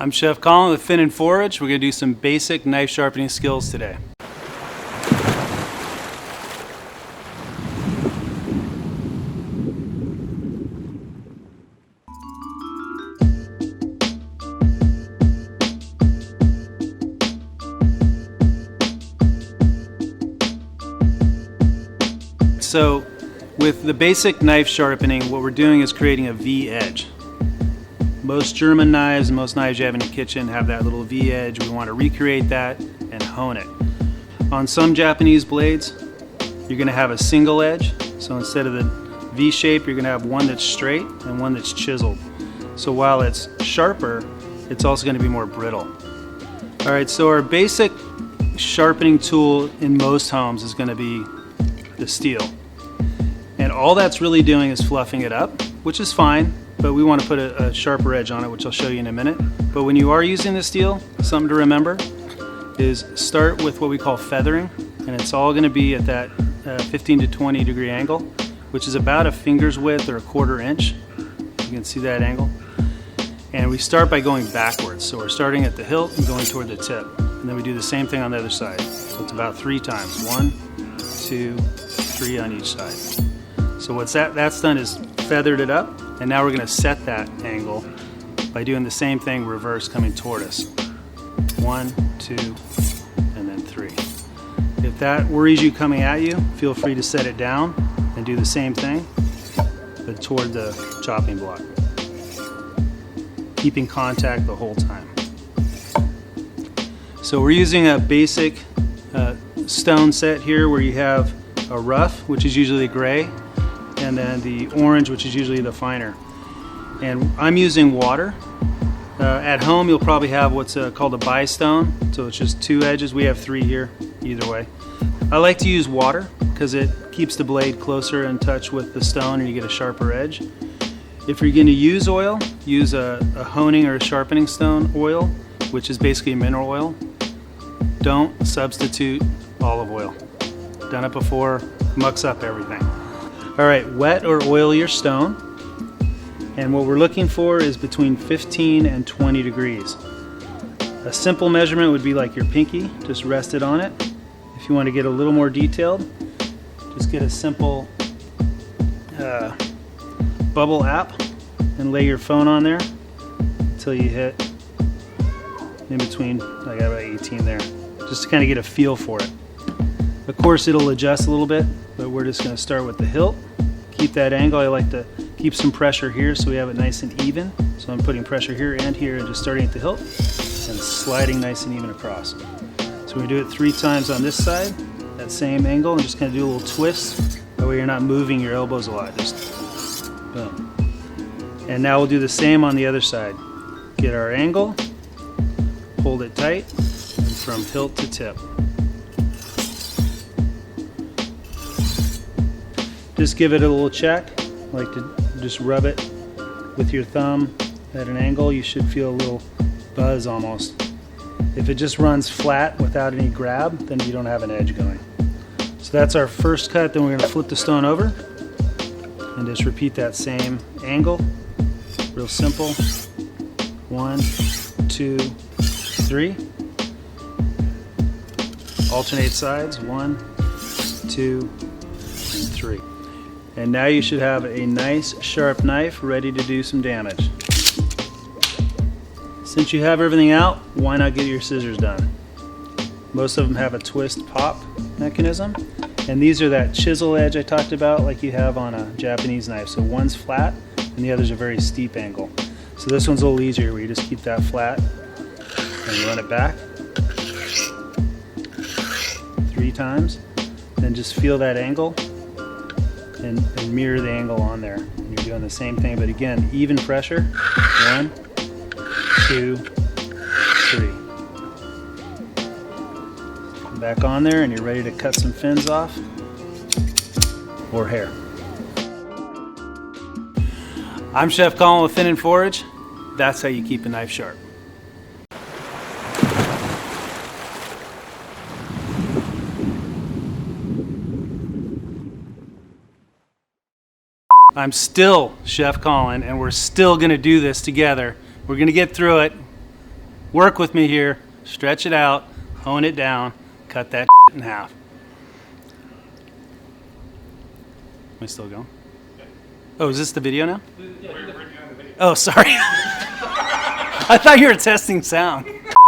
I'm Chef Colin with Fin and Forage. We're going to do some basic knife sharpening skills today. So with the basic knife sharpening, what we're doing is creating a V edge. Most German knives and most knives you have in your kitchen have that little V edge. We want to recreate that and hone it. On some Japanese blades, you're going to have a single edge. So instead of the V shape, you're going to have one that's straight and one that's chiseled. So while it's sharper, it's also going to be more brittle. All right, so our basic sharpening tool in most homes is going to be the steel. And all that's really doing is fluffing it up, which is fine, but we want to put a sharper edge on it, which I'll show you in a minute. But when you are using the steel, something to remember is start with what we call feathering, and it's all going to be at that 15 to 20 degree angle, which is about a finger's width or a 1/4 inch. You can see that angle. And we start by going backwards. So we're starting at the hilt and going toward the tip. And then we do the same thing on the other side. So it's about 3 times. 1, 2, 3 on each side. So what's that's done is feathered it up, and now we're going to set that angle by doing the same thing reverse coming toward us. 1, 2, and then 3. If that worries you coming at you, feel free to set it down and do the same thing, but toward the chopping block. Keeping contact the whole time. So we're using a basic stone set here where you have a rough, which is usually gray, and then the orange, which is usually the finer. And I'm using water. At home you'll probably have what's called a bi-stone, so it's just 2 edges. We have 3 here, either way. I like to use water because it keeps the blade closer in touch with the stone and you get a sharper edge. If you're going to use oil, use a honing or a sharpening stone oil, which is basically mineral oil. Don't substitute olive oil. Done it before, mucks up everything. All right, wet or oil your stone, and what we're looking for is between 15 and 20 degrees. A simple measurement would be like your pinky, just rest it on it. If you want to get a little more detailed, just get a simple bubble app and lay your phone on there until you hit in between. I got about 18 there, just to kind of get a feel for it. Of course it'll adjust a little bit, but we're just going to start with the hilt. Keep that angle. I like to keep some pressure here so we have it nice and even. So I'm putting pressure here and here and just starting at the hilt and sliding nice and even across. So we do it 3 times on this side, that same angle, and just kind of do a little twist. That way you're not moving your elbows a lot. Just boom. And now we'll do the same on the other side. Get our angle, hold it tight, and from hilt to tip. Just give it a little check, like to just rub it with your thumb at an angle. You should feel a little buzz almost. If it just runs flat without any grab, then you don't have an edge going. So that's our first cut. Then we're going to flip the stone over and just repeat that same angle. Real simple. 1, 2, 3. Alternate sides. 1, 2, and 3. And now you should have a nice sharp knife ready to do some damage. Since you have everything out, why not get your scissors done? Most of them have a twist pop mechanism, and these are that chisel edge I talked about like you have on a Japanese knife. So one's flat and the other's a very steep angle. So this one's a little easier where you just keep that flat and run it back 3 times. Then just feel that angle and mirror the angle on there. And you're doing the same thing, but again, even pressure. 1, 2, 3. Come back on there and you're ready to cut some fins off or hair. I'm Chef Colin with Fin and Forage. That's how you keep a knife sharp. I'm still Chef Colin, and we're still going to do this together. We're going to get through it. Work with me here. Stretch it out, hone it down, cut that in half. Am I still going? Oh, is this the video now? Yeah, we're doing the video. Oh, sorry. I thought you were testing sound.